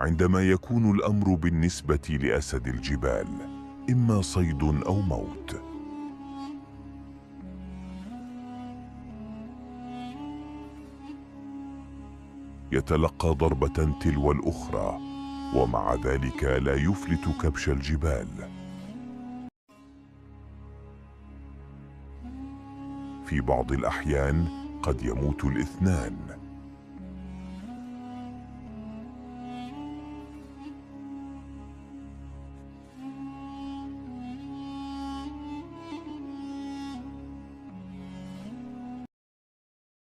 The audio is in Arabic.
عندما يكون الأمر بالنسبة لأسد الجبال إما صيد أو موت. يتلقى ضربة تلو الأخرى، ومع ذلك لا يفلت كبش الجبال. في بعض الأحيان قد يموت الاثنان،